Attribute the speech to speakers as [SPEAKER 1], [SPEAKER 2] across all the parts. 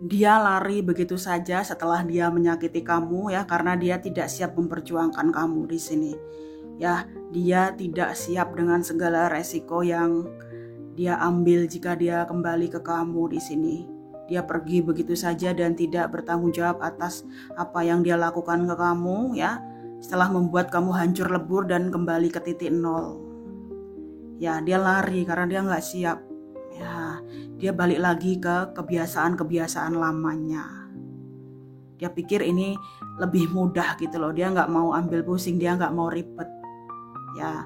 [SPEAKER 1] Dia lari begitu saja setelah dia menyakiti kamu ya, karena dia tidak siap memperjuangkan kamu di sini. Ya, dia tidak siap dengan segala resiko yang dia ambil jika dia kembali ke kamu di sini. Dia pergi begitu saja dan tidak bertanggung jawab atas apa yang dia lakukan ke kamu ya. Setelah membuat kamu hancur lebur dan kembali ke titik nol. Ya, dia lari karena dia nggak siap. Ya, dia balik lagi ke kebiasaan-kebiasaan lamanya. Dia pikir ini lebih mudah gitu loh. Dia nggak mau ambil pusing, dia nggak mau ribet. Ya,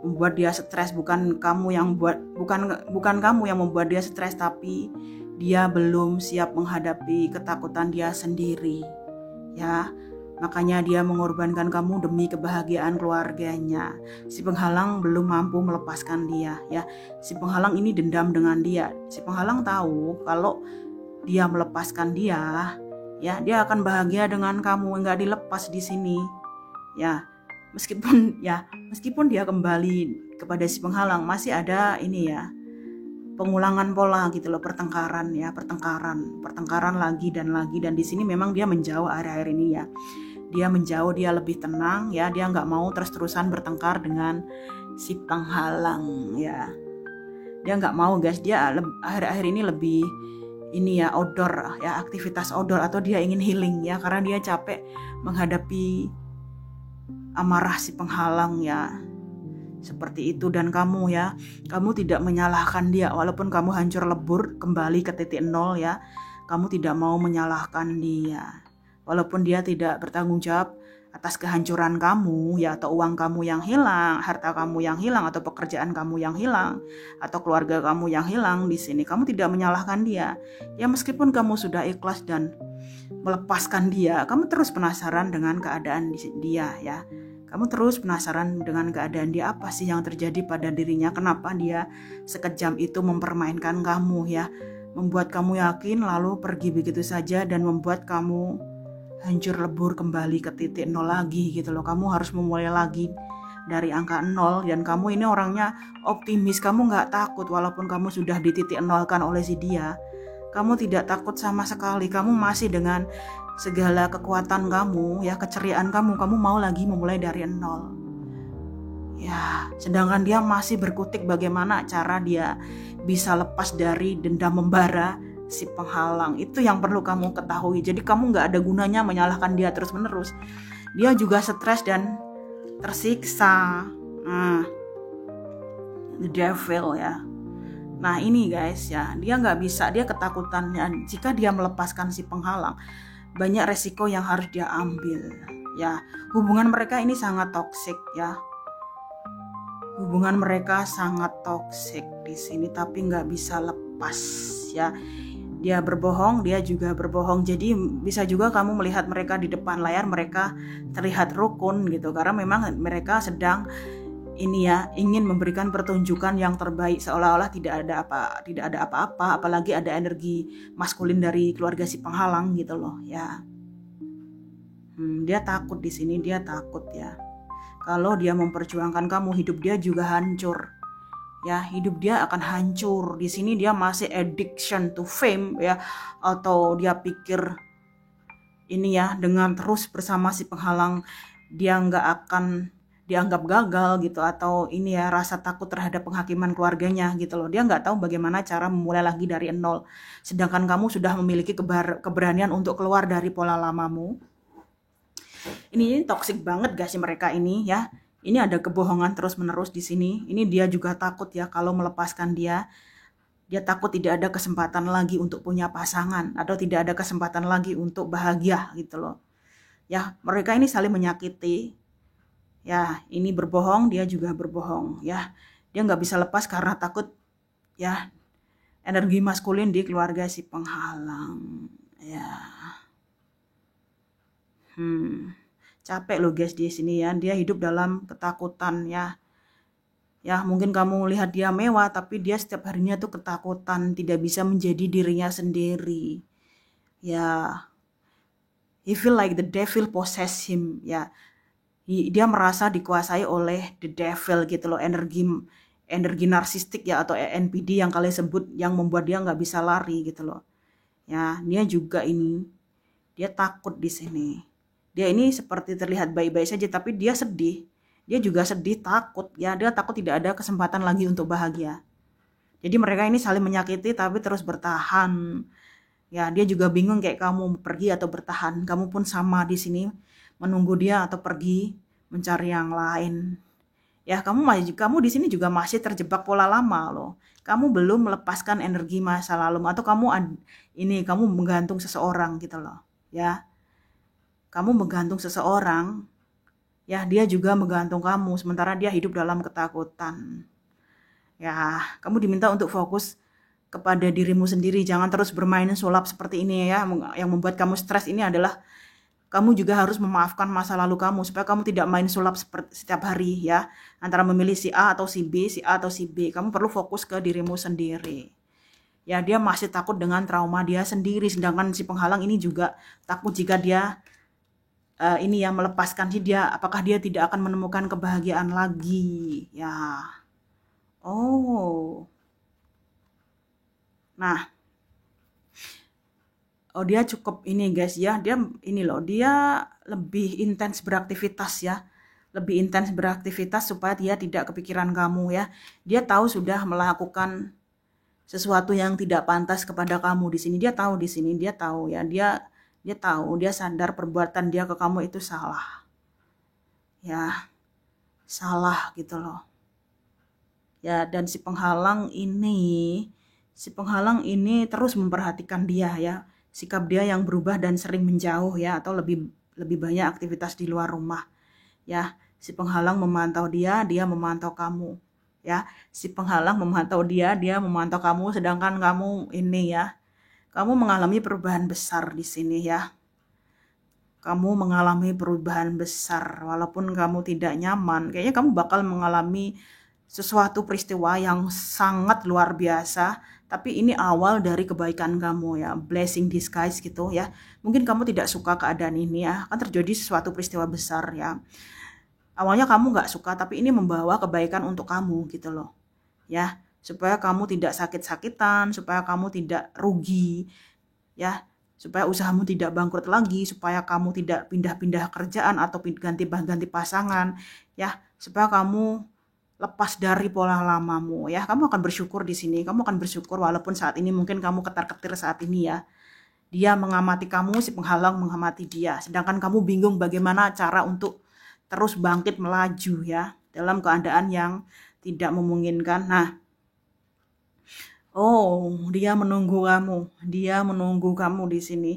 [SPEAKER 1] membuat dia stres bukan kamu yang bukan kamu yang membuat dia stres, tapi dia belum siap menghadapi ketakutan dia sendiri. Ya, makanya dia mengorbankan kamu demi kebahagiaan keluarganya. Si penghalang belum mampu melepaskan dia ya. Si penghalang ini dendam dengan dia. Si penghalang tahu kalau dia melepaskan dia, ya dia akan bahagia dengan kamu, nggak dilepas di sini. Ya, meskipun dia kembali kepada si penghalang, masih ada ini ya, pengulangan pola gitu loh, pertengkaran lagi dan di sini memang dia menjauh akhir-akhir ini ya. Dia menjauh, dia lebih tenang ya, dia nggak mau terus-terusan bertengkar dengan si penghalang ya. Dia nggak mau guys, dia akhir-akhir ini lebih ini ya, outdoor ya, aktivitas outdoor, atau dia ingin healing ya, karena dia capek menghadapi amarah si penghalang ya. Seperti itu. Dan kamu ya, kamu tidak menyalahkan dia walaupun kamu hancur lebur kembali ke titik nol ya. Kamu tidak mau menyalahkan dia walaupun dia tidak bertanggung jawab atas kehancuran kamu ya, atau uang kamu yang hilang, harta kamu yang hilang, atau pekerjaan kamu yang hilang, atau keluarga kamu yang hilang. Di sini kamu tidak menyalahkan dia ya. Meskipun kamu sudah ikhlas dan melepaskan dia, kamu terus penasaran dengan keadaan dia ya. Kamu terus penasaran dengan keadaan dia, apa sih yang terjadi pada dirinya, kenapa dia sekejam itu mempermainkan kamu ya, membuat kamu yakin lalu pergi begitu saja dan membuat kamu hancur lebur kembali ke titik nol lagi gitu loh. Kamu harus memulai lagi dari angka nol, dan kamu ini orangnya optimis, kamu gak takut walaupun kamu sudah di titik nol kan oleh si dia. Kamu tidak takut sama sekali, kamu masih dengan segala kekuatan kamu ya, keceriaan kamu mau lagi memulai dari nol ya. Sedangkan dia masih berkutik bagaimana cara dia bisa lepas dari dendam membara si penghalang. Itu yang perlu kamu ketahui. Jadi kamu gak ada gunanya menyalahkan dia terus menerus. Dia juga stres dan tersiksa. The devil ya. Nah ini guys ya, dia gak bisa, dia ketakutan ya. Jika dia melepaskan si penghalang, banyak resiko yang harus dia ambil ya. Hubungan mereka ini sangat toksik ya. Hubungan mereka sangat toksik di sini, tapi nggak bisa lepas ya. Dia berbohong, dia juga berbohong. Jadi bisa juga kamu melihat mereka di depan layar, mereka terlihat rukun gitu, karena memang mereka sedang ini ya, ingin memberikan pertunjukan yang terbaik, seolah-olah tidak ada apa-apa, apalagi ada energi maskulin dari keluarga si penghalang gitu loh ya. Dia takut di sini, dia takut ya. Kalau dia memperjuangkan kamu, hidup dia juga hancur. Ya, hidup dia akan hancur. Di sini dia masih addiction to fame ya, atau dia pikir ini ya, dengan terus bersama si penghalang dia nggak akan dianggap gagal gitu, atau ini ya, rasa takut terhadap penghakiman keluarganya gitu loh. Dia nggak tahu bagaimana cara memulai lagi dari nol. Sedangkan kamu sudah memiliki keberanian untuk keluar dari pola lamamu. Ini toksik banget gak sih mereka ini ya. Ini ada kebohongan terus-menerus di sini. Ini dia juga takut ya, kalau melepaskan dia. Dia takut tidak ada kesempatan lagi untuk punya pasangan, atau tidak ada kesempatan lagi untuk bahagia gitu loh. Ya, mereka ini saling menyakiti. Ya, ini berbohong, dia juga berbohong ya. Dia nggak bisa lepas karena takut ya, energi maskulin di keluarga si penghalang ya. Capek loh guys di sini ya. Dia hidup dalam ketakutan ya. Ya, mungkin kamu lihat dia mewah, tapi dia setiap harinya tuh ketakutan, tidak bisa menjadi dirinya sendiri. Ya, he feel like the devil possess him ya. Dia merasa dikuasai oleh the devil gitu loh, energi narsistik ya, atau NPD yang kalian sebut, yang membuat dia nggak bisa lari gitu loh. Ya, dia juga ini, dia takut di sini. Dia ini seperti terlihat baik-baik saja, tapi dia sedih. Dia juga sedih, takut. Ya, dia takut tidak ada kesempatan lagi untuk bahagia. Jadi mereka ini saling menyakiti tapi terus bertahan. Ya, dia juga bingung kayak kamu pergi atau bertahan. Kamu pun sama di sini menunggu dia atau pergi mencari yang lain. Ya, kamu di sini juga masih terjebak pola lama loh. Kamu belum melepaskan energi masa lalu atau kamu menggantung seseorang gitu loh. Ya, kamu menggantung seseorang, ya dia juga menggantung kamu sementara dia hidup dalam ketakutan. Ya, kamu diminta untuk fokus kepada dirimu sendiri, jangan terus bermain sulap seperti ini ya. Yang membuat kamu stres ini adalah kamu juga harus memaafkan masa lalu kamu supaya kamu tidak main sulap seperti setiap hari ya. Antara memilih si A atau si B, si A atau si B. Kamu perlu fokus ke dirimu sendiri. Ya, dia masih takut dengan trauma dia sendiri, sedangkan si penghalang ini juga takut jika dia ini yang melepaskan dia, apakah dia tidak akan menemukan kebahagiaan lagi ya. Oh, nah, oh dia cukup ini guys ya, dia ini loh, dia lebih intens beraktivitas ya, lebih intens beraktivitas supaya dia tidak kepikiran kamu ya. Dia tahu sudah melakukan sesuatu yang tidak pantas kepada kamu di sini. Dia tahu di sini, dia tahu ya, dia tahu, dia sadar perbuatan dia ke kamu itu salah. Ya, salah gitu loh. Ya, dan si penghalang ini terus memperhatikan dia ya. Sikap dia yang berubah dan sering menjauh ya, atau lebih banyak aktivitas di luar rumah. Ya, si penghalang memantau dia memantau kamu. Ya, si penghalang memantau dia memantau kamu, sedangkan kamu ini ya, kamu mengalami perubahan besar di sini ya. Kamu mengalami perubahan besar, walaupun kamu tidak nyaman. Kayaknya kamu bakal mengalami sesuatu peristiwa yang sangat luar biasa, tapi ini awal dari kebaikan kamu ya, blessing disguise gitu ya. Mungkin kamu tidak suka keadaan ini ya, kan terjadi sesuatu peristiwa besar ya. Awalnya kamu nggak suka, tapi ini membawa kebaikan untuk kamu gitu loh. Ya, supaya kamu tidak sakit-sakitan, supaya kamu tidak rugi ya, supaya usahamu tidak bangkrut lagi, supaya kamu tidak pindah-pindah kerjaan atau ganti pasangan ya, supaya kamu lepas dari pola lamamu ya. Kamu akan bersyukur di sini. Kamu akan bersyukur walaupun saat ini mungkin kamu ketar-ketir saat ini ya. Dia mengamati kamu, si penghalang mengamati dia. Sedangkan kamu bingung bagaimana cara untuk terus bangkit melaju ya dalam keadaan yang tidak memungkinkan. Nah, oh, dia menunggu kamu. Dia menunggu kamu di sini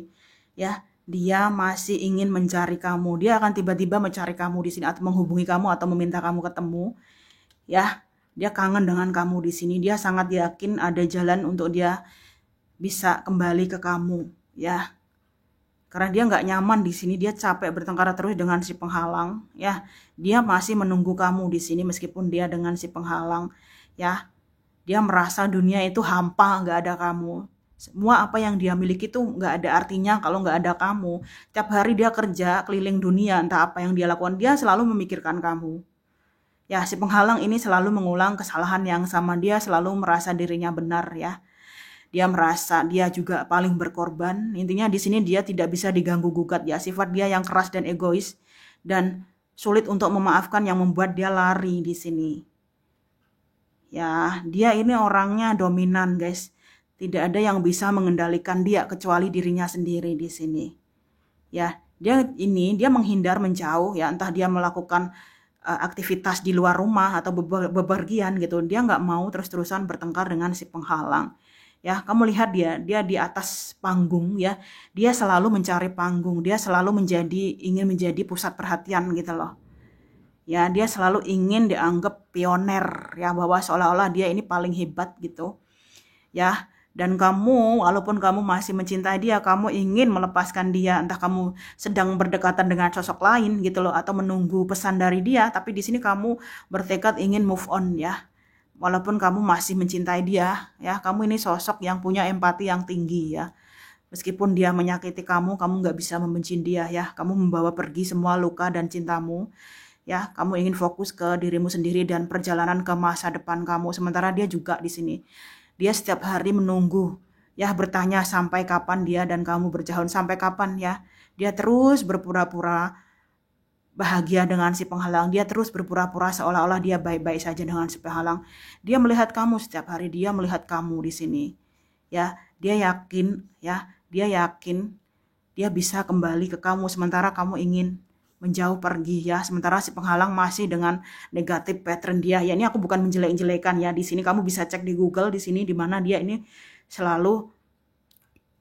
[SPEAKER 1] ya. Dia masih ingin mencari kamu. Dia akan tiba-tiba mencari kamu di sini atau menghubungi kamu atau meminta kamu ketemu. Ya, dia kangen dengan kamu di sini. Dia sangat yakin ada jalan untuk dia bisa kembali ke kamu, ya. Karena dia nggak nyaman di sini, dia capek bertengkar terus dengan si penghalang, ya. Dia masih menunggu kamu di sini meskipun dia dengan si penghalang, ya. Dia merasa dunia itu hampa, nggak ada kamu. Semua apa yang dia miliki itu nggak ada artinya kalau nggak ada kamu. Tiap hari dia kerja keliling dunia, entah apa yang dia lakukan, dia selalu memikirkan kamu. Ya, si penghalang ini selalu mengulang kesalahan yang sama. Dia selalu merasa dirinya benar ya. Dia merasa dia juga paling berkorban. Intinya di sini dia tidak bisa diganggu gugat ya. Sifat dia yang keras dan egois dan sulit untuk memaafkan yang membuat dia lari di sini. Ya, dia ini orangnya dominan, guys. Tidak ada yang bisa mengendalikan dia kecuali dirinya sendiri di sini. Ya, dia menghindar menjauh ya, entah dia melakukan aktivitas di luar rumah atau bepergian gitu. Dia nggak mau terus-terusan bertengkar dengan si penghalang. Ya, kamu lihat dia di atas panggung ya. Dia selalu mencari panggung, dia selalu ingin menjadi pusat perhatian gitu loh. Ya, dia selalu ingin dianggap pioner ya, bahwa seolah-olah dia ini paling hebat gitu. Ya, dan kamu, walaupun kamu masih mencintai dia, kamu ingin melepaskan dia, entah kamu sedang berdekatan dengan sosok lain gitu loh, atau menunggu pesan dari dia, tapi di sini kamu bertekad ingin move on ya. Walaupun kamu masih mencintai dia, ya, kamu ini sosok yang punya empati yang tinggi ya. Meskipun dia menyakiti kamu nggak bisa membenci dia ya. Kamu membawa pergi semua luka dan cintamu. Ya, kamu ingin fokus ke dirimu sendiri dan perjalanan ke masa depan kamu. Sementara dia juga di sini. Dia setiap hari menunggu ya bertanya sampai kapan dia dan kamu berjauhan, sampai kapan ya dia terus berpura-pura bahagia dengan si penghalang, dia terus berpura-pura seolah-olah dia baik-baik saja dengan si penghalang. Dia melihat kamu setiap hari, dia melihat kamu di sini. Ya, dia yakin dia bisa kembali ke kamu sementara kamu ingin menjauh pergi ya. Sementara si penghalang masih dengan negatif pattern dia. Ya, ini aku bukan menjelek-jelekan ya. Di sini kamu bisa cek di Google di sini di mana dia ini selalu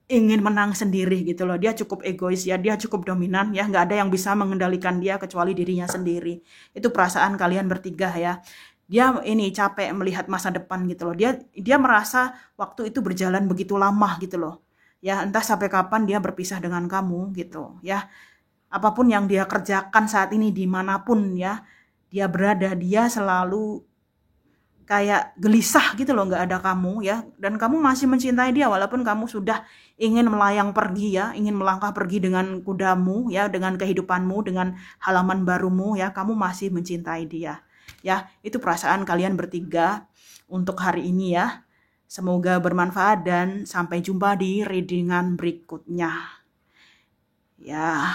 [SPEAKER 1] ingin menang sendiri gitu loh. Dia cukup egois ya, dia cukup dominan ya, nggak ada yang bisa mengendalikan dia kecuali dirinya sendiri. Itu perasaan kalian bertiga ya. Dia ini capek melihat masa depan gitu loh. Dia merasa waktu itu berjalan begitu lama gitu loh. Ya, entah sampai kapan dia berpisah dengan kamu gitu ya. Apapun yang dia kerjakan saat ini dimanapun ya dia berada, dia selalu kayak gelisah gitu loh, nggak ada kamu ya, dan kamu masih mencintai dia walaupun kamu sudah ingin melayang pergi ya, ingin melangkah pergi dengan kudamu ya, dengan kehidupanmu, dengan halaman barumu ya, kamu masih mencintai dia ya. Itu perasaan kalian bertiga untuk hari ini ya. Semoga bermanfaat dan sampai jumpa di readingan berikutnya ya.